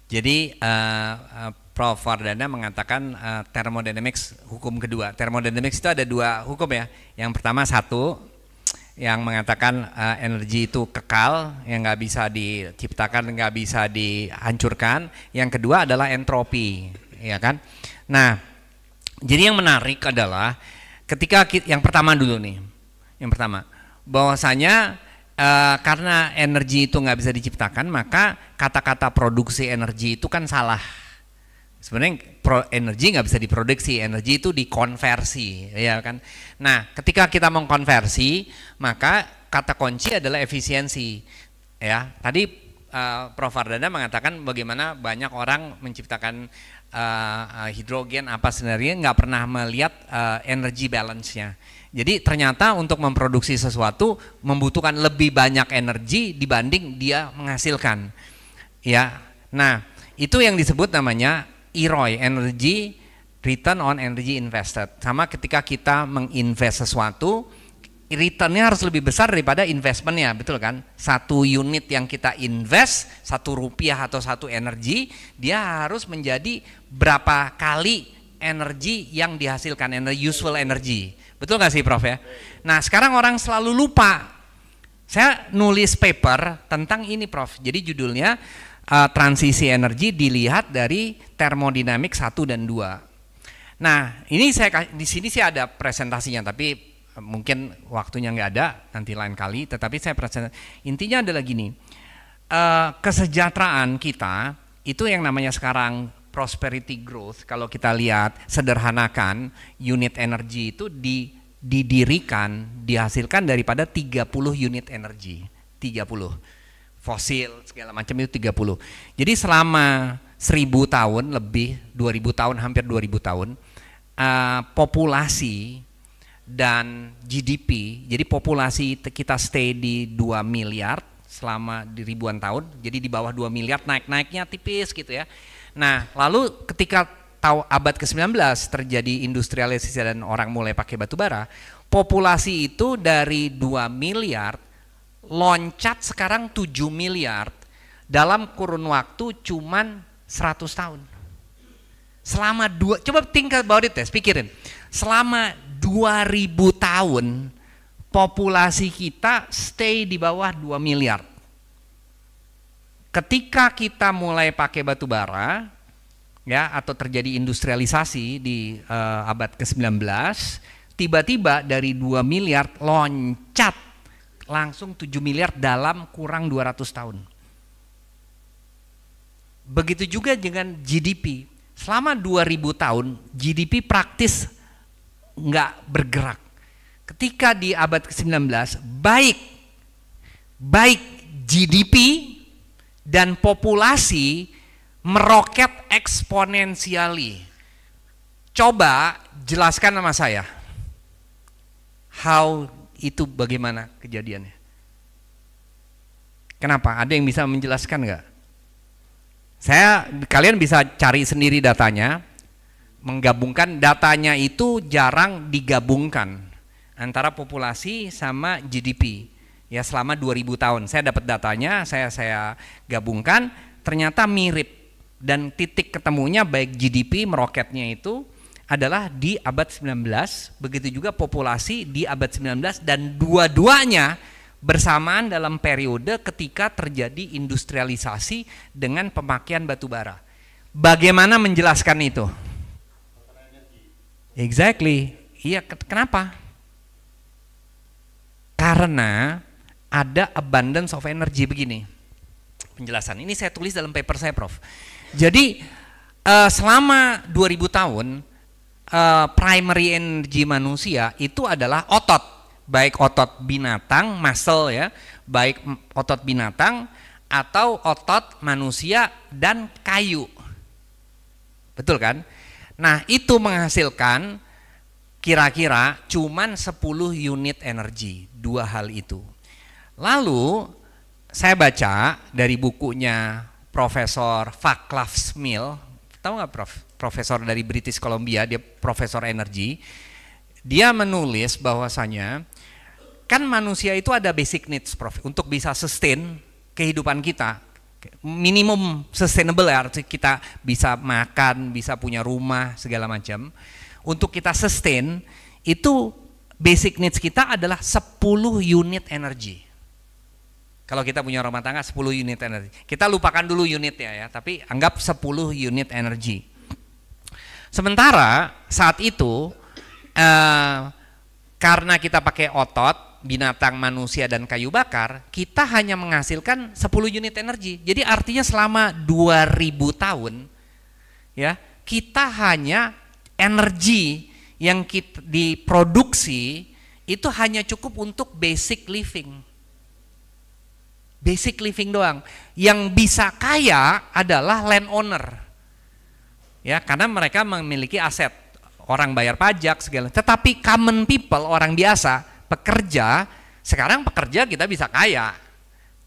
Jadi Prof. Wardana mengatakan thermodynamics hukum kedua. Thermodynamics itu ada dua hukum ya. Yang pertama satu yang mengatakan energi itu kekal, yang nggak bisa diciptakan, nggak bisa dihancurkan. Yang kedua adalah entropi, ya kan? Nah, jadi yang menarik adalah ketika yang pertama dulu nih, yang pertama bahwasanya karena energi itu nggak bisa diciptakan, maka kata-kata produksi energi itu kan salah. Sebenarnya energi nggak bisa diproduksi, energi itu dikonversi, ya kan. Nah, ketika kita mengkonversi, maka kata kunci adalah efisiensi. Ya, tadi Prof. Wardana mengatakan bagaimana banyak orang menciptakan hidrogen apa sebenarnya nggak pernah melihat energy balance-nya. Jadi ternyata untuk memproduksi sesuatu membutuhkan lebih banyak energi dibanding dia menghasilkan. Ya, nah itu yang disebut namanya EROI, Energy Return on Energy Invested. Sama ketika kita menginvest sesuatu, returnnya harus lebih besar daripada investmentnya, betul kan? Satu unit yang kita invest, Rp1 atau satu energi, dia harus menjadi berapa kali energi yang dihasilkan, useful energy. Betul nggak sih Prof ya? Nah sekarang orang selalu lupa. Saya nulis paper tentang ini Prof. Jadi judulnya transisi energi dilihat dari termodinamik 1 dan 2. Nah ini di sini sih ada presentasinya, tapi mungkin waktunya nggak ada, nanti lain kali. Tetapi saya presentasi. Intinya adalah gini, kesejahteraan kita itu yang namanya sekarang prosperity growth. Kalau kita lihat sederhanakan, unit energi itu didirikan, dihasilkan daripada 30 unit energi, 30 fosil segala macam itu 30. Jadi selama 1000 tahun lebih, 2000 tahun, hampir 2000 tahun, populasi dan GDP, jadi populasi kita stay di 2 miliar selama di ribuan tahun, jadi di bawah 2 miliar, naik-naiknya tipis gitu ya. Nah lalu ketika abad ke-19 terjadi industrialisasi dan orang mulai pakai batu bara, populasi itu dari 2 miliar loncat sekarang 7 miliar dalam kurun waktu cuman 100 tahun. Selama coba think about it, pikirin. Selama 2000 tahun populasi kita stay di bawah 2 miliar. Ketika kita mulai pakai batu bara ya, atau terjadi industrialisasi di abad ke-19, tiba-tiba dari 2 miliar loncat langsung 7 miliar dalam kurang 200 tahun. Begitu juga dengan GDP. Selama 2000 tahun GDP praktis nggak bergerak. Ketika di abad ke-19 baik GDP dan populasi meroket eksponensiali. Coba jelaskan sama saya. How itu bagaimana kejadiannya? Kenapa? Ada yang bisa menjelaskan nggak? Kalian bisa cari sendiri datanya. Menggabungkan datanya itu jarang digabungkan antara populasi sama GDP. Ya selama 2000 tahun. Saya dapat datanya, saya gabungkan, ternyata mirip. Dan titik ketemunya baik GDP meroketnya itu adalah di abad 19, begitu juga populasi di abad 19, dan dua-duanya bersamaan dalam periode ketika terjadi industrialisasi dengan pemakaian batu bara. Bagaimana menjelaskan itu? Exactly. Iya, kenapa? Karena ada abundance of energy begini. Penjelasan ini saya tulis dalam paper saya, Prof. Jadi selama 2000 tahun primary energy manusia itu adalah otot, baik otot binatang, muscle ya, baik otot binatang atau otot manusia dan kayu. Betul kan? Nah, itu menghasilkan kira-kira cuman 10 unit energi, dua hal itu. Lalu saya baca dari bukunya Profesor Vaclav Smil, tahu nggak Prof? Profesor dari British Columbia, dia profesor energi. Dia menulis bahwasanya kan manusia itu ada basic needs, Prof, untuk bisa sustain kehidupan kita. minimum sustainable ya, artinya kita bisa makan, bisa punya rumah segala macam. Untuk kita sustain itu basic needs kita adalah 10 unit energi. Kalau kita punya rumah tangga 10 unit energi. Kita lupakan dulu unitnya ya, tapi anggap 10 unit energi. Sementara saat itu karena kita pakai otot, binatang, manusia, dan kayu bakar, kita hanya menghasilkan 10 unit energi. Jadi artinya selama 2000 tahun ya, kita hanya energi yang kita diproduksi itu hanya cukup untuk basic living. Basic living doang. Yang bisa kaya adalah landowner. Ya, karena mereka memiliki aset. Orang bayar pajak segala. Tetapi common people, orang biasa, pekerja, sekarang pekerja kita bisa kaya.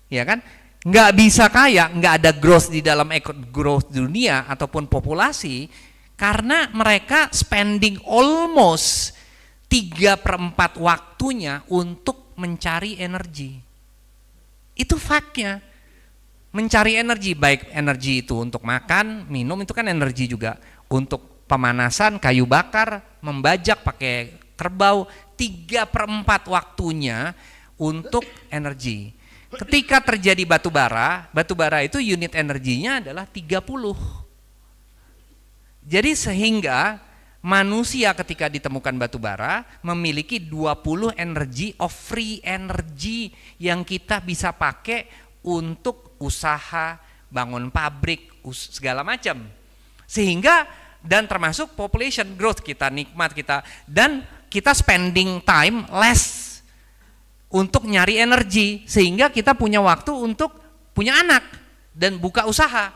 Ya kan? Nggak bisa kaya, nggak ada growth di dalam growth dunia ataupun populasi, karena mereka spending almost 3/4 waktunya untuk mencari energi. Itu faknya. Mencari energi, baik energi itu untuk makan, minum, itu kan energi juga. Untuk pemanasan, kayu bakar, membajak pakai kerbau, 3/4 waktunya untuk energi. Ketika terjadi batu bara itu unit energinya adalah 30. Jadi sehingga manusia ketika ditemukan batu bara memiliki 20 energi of free energy yang kita bisa pakai untuk usaha, bangun pabrik, segala macam. Sehingga dan termasuk population growth kita, nikmat kita, dan kita spending time less untuk nyari energi, sehingga kita punya waktu untuk punya anak dan buka usaha.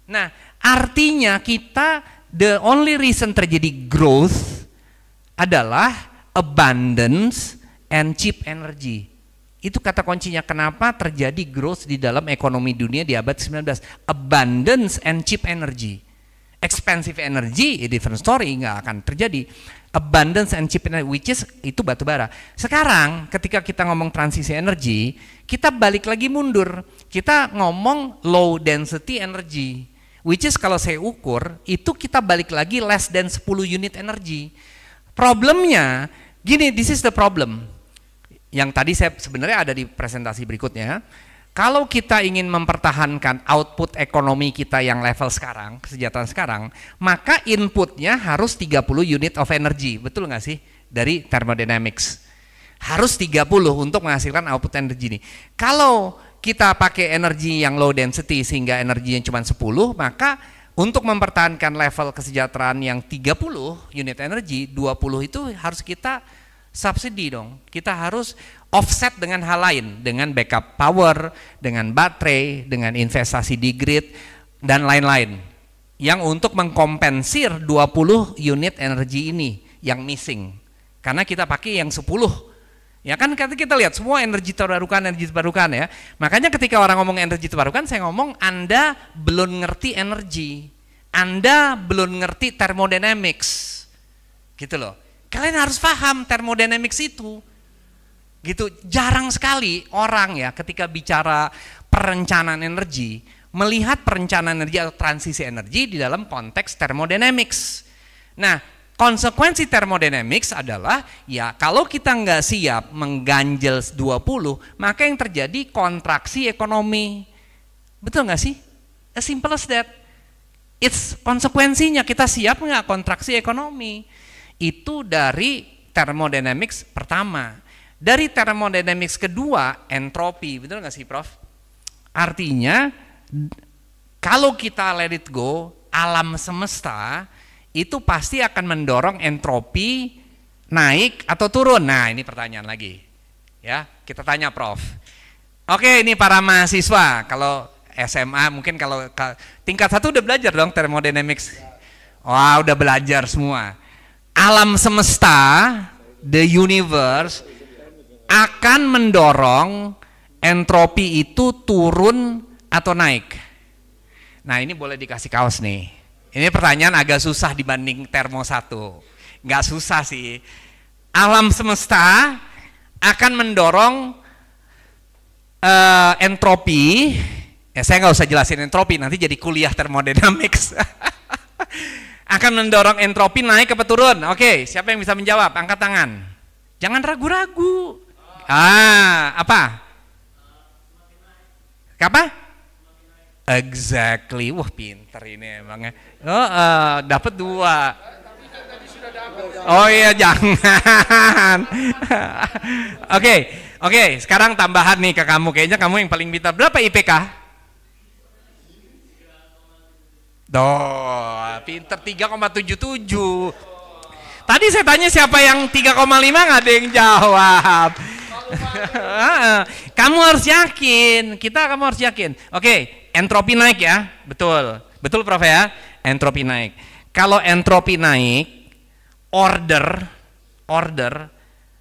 Nah, artinya kita, the only reason terjadi growth adalah abundance and cheap energy. Itu kata kuncinya kenapa terjadi growth di dalam ekonomi dunia di abad 19. Abundance and cheap energy. Expensive energy, a different story, nggak akan terjadi. Abundance and cheap energy, which is itu batu bara. Sekarang ketika kita ngomong transisi energi, kita balik lagi mundur. Kita ngomong low density energy, which is kalau saya ukur, itu kita balik lagi less than 10 unit energi. Problemnya, gini, this is the problem. Yang tadi saya sebenarnya ada di presentasi berikutnya. Kalau kita ingin mempertahankan output ekonomi kita yang level sekarang, kesejahteraan sekarang, maka inputnya harus 30 unit of energy, betul nggak sih? Dari thermodynamics. Harus 30 untuk menghasilkan output energi ini. Kalau kita pakai energi yang low density sehingga energinya cuma 10, maka untuk mempertahankan level kesejahteraan yang 30 unit energi, 20 itu harus kita subsidi dong. Kita harus offset dengan hal lain, dengan backup power, dengan baterai, dengan investasi di grid, dan lain-lain. Yang untuk mengkompensir 20 unit energi ini yang missing. Karena kita pakai yang 10. Ya kan kita lihat semua energi terbarukan ya. Makanya ketika orang ngomong energi terbarukan, saya ngomong Anda belum ngerti energi. Anda belum ngerti thermodynamics. Gitu loh. Kalian harus paham thermodynamics itu. Gitu, jarang sekali orang ya ketika bicara perencanaan energi melihat perencanaan energi atau transisi energi di dalam konteks thermodynamics. Nah, konsekuensi thermodynamics adalah ya kalau kita nggak siap mengganjel 20, maka yang terjadi kontraksi ekonomi. Betul nggak sih? As simple as that. It's konsekuensinya kita siap nggak kontraksi ekonomi. Itu dari thermodynamics pertama. Dari thermodynamics kedua, entropi, betul nggak sih Prof? Artinya, kalau kita let it go, alam semesta itu pasti akan mendorong entropi naik atau turun. Nah, ini pertanyaan lagi. Ya, kita tanya Prof. Oke, ini para mahasiswa, kalau SMA mungkin kalau tingkat 1 udah belajar dong thermodynamics. Wah, udah belajar semua. Alam semesta, the universe akan mendorong entropi itu turun atau naik. Nah, ini boleh dikasih kaos nih. Ini pertanyaan agak susah dibanding termo 1. Nggak susah sih. Alam semesta akan mendorong entropi Ya saya nggak usah jelasin entropi, nanti jadi kuliah thermodynamics. Akan mendorong entropi naik apa turun? Oke, siapa yang bisa menjawab? Angkat tangan. Jangan ragu-ragu. Apa? Apa? Exactly. Wah, pinter ini emangnya. Dapat 2. Oh iya, jangan. Oke, sekarang tambahan nih ke kamu. Kayaknya kamu yang paling pintar. Berapa IPK? Pinter 3,77. Tadi saya tanya siapa yang 3,5, nggak ada yang jawab. Kamu harus yakin, kamu harus yakin. Oke, entropi naik ya, betul Prof ya, entropi naik. Kalau entropi naik, order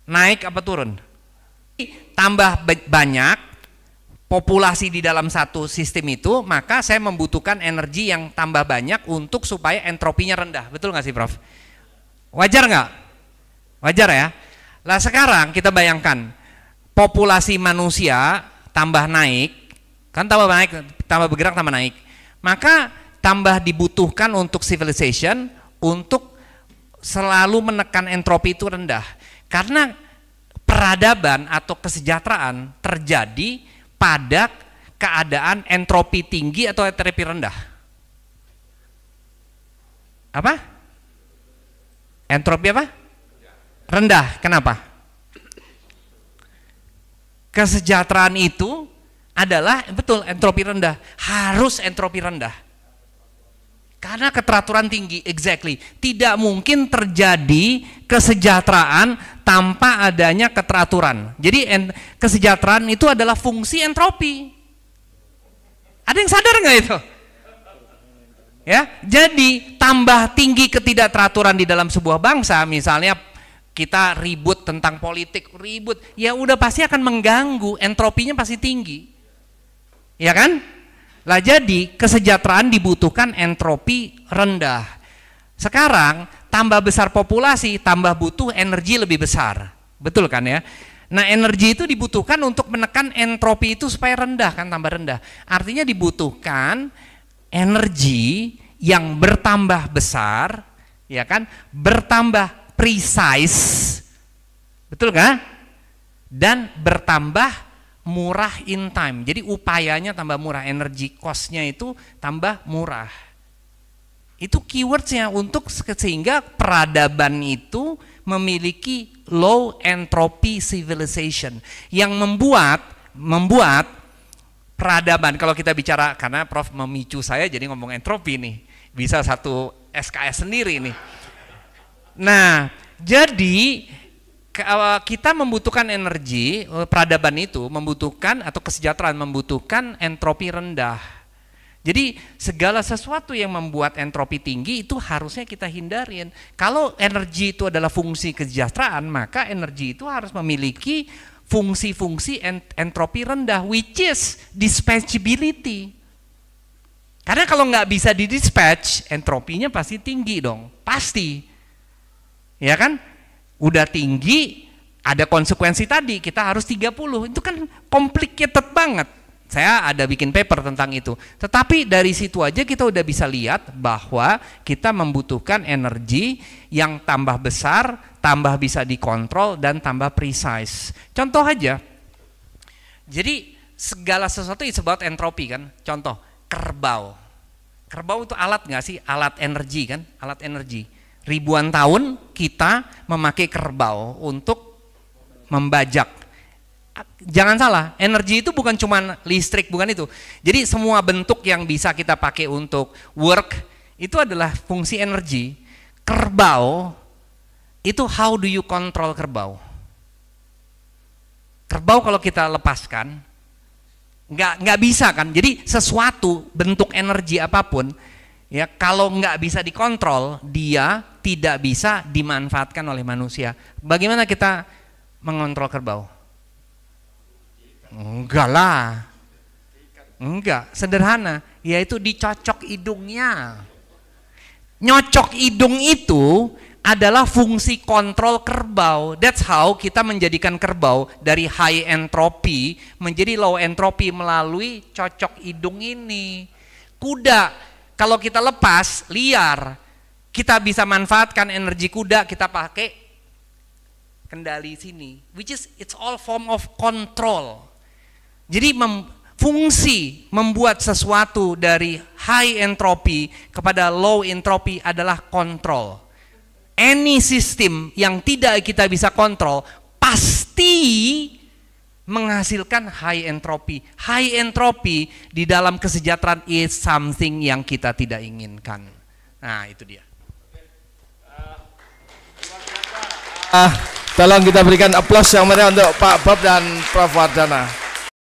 naik apa turun? Tambah banyak populasi di dalam satu sistem itu, maka saya membutuhkan energi yang tambah banyak untuk supaya entropinya rendah. Betul nggak sih Prof? Wajar nggak? Wajar ya. Lah sekarang kita bayangkan populasi manusia tambah naik, kan tambah naik, tambah bergerak tambah naik, maka tambah dibutuhkan untuk civilization untuk selalu menekan entropi itu rendah. Karena peradaban atau kesejahteraan terjadi pada keadaan entropi tinggi atau entropi rendah. Apa? Entropi apa? Rendah. Kenapa? Kesejahteraan itu adalah betul entropi rendah. Harus entropi rendah. Karena keteraturan tinggi, exactly. Tidak mungkin terjadi kesejahteraan tanpa adanya keteraturan. Jadi kesejahteraan itu adalah fungsi entropi. Ada yang sadar nggak itu? Ya, jadi tambah tinggi ketidakteraturan di dalam sebuah bangsa, misalnya kita ribut tentang politik, ya udah pasti akan mengganggu, entropinya pasti tinggi. Ya kan? Lah jadi kesejahteraan dibutuhkan entropi rendah. Sekarang tambah besar populasi, tambah butuh energi lebih besar. Betul kan ya? Nah, energi itu dibutuhkan untuk menekan entropi itu supaya rendah, kan tambah rendah. Artinya dibutuhkan energi yang bertambah besar, ya kan? Bertambah precise. Betul kan? Dan bertambah murah in time. Jadi upayanya tambah murah, energi cost-nya itu tambah murah. Itu keywordsnya untuk sehingga peradaban itu memiliki low entropy civilization yang membuat peradaban, kalau kita bicara, karena Prof memicu saya jadi ngomong entropi nih, bisa satu SKS sendiri nih. Nah, jadi kita membutuhkan energi, peradaban itu membutuhkan, atau kesejahteraan membutuhkan entropi rendah. Jadi segala sesuatu yang membuat entropi tinggi itu harusnya kita hindarin. Kalau energi itu adalah fungsi kesejahteraan, maka energi itu harus memiliki fungsi-fungsi entropi rendah, which is dispatchability. Karena kalau nggak bisa didispatch, entropinya pasti tinggi dong, pasti. Ya kan? Udah tinggi, ada konsekuensi tadi, kita harus 30, itu kan complicated banget. Saya ada bikin paper tentang itu. Tetapi dari situ aja kita udah bisa lihat bahwa kita membutuhkan energi yang tambah besar, tambah bisa dikontrol, dan tambah precise. Contoh aja, jadi segala sesuatu is about entropi kan. Contoh, kerbau. Kerbau itu alat nggak sih? Alat energi kan? Alat energi. Ribuan tahun kita memakai kerbau untuk membajak. Jangan salah, energi itu bukan cuma listrik, bukan itu. Jadi semua bentuk yang bisa kita pakai untuk work itu adalah fungsi energi. Kerbau itu, how do you control kerbau? Kerbau kalau kita lepaskan nggak bisa kan. Jadi sesuatu bentuk energi apapun, ya kalau nggak bisa dikontrol, dia tidak bisa dimanfaatkan oleh manusia. Bagaimana kita mengontrol kerbau? Enggak lah, enggak, sederhana, yaitu dicocok hidungnya. Nyocok hidung itu adalah fungsi kontrol kerbau. That's how kita menjadikan kerbau dari high entropy menjadi low entropy melalui cocok hidung ini. Kuda, kalau kita lepas liar, kita bisa manfaatkan energi kuda, kita pakai kendali sini, which is it's all form of control. Jadi fungsi membuat sesuatu dari high entropy kepada low entropy adalah kontrol. Any system yang tidak kita bisa kontrol pasti menghasilkan high entropy. High entropy di dalam kesejahteraan is something yang kita tidak inginkan. Nah, itu dia. Tolong kita berikan aplaus yang meriah untuk Pak Bob dan Prof. Wardana.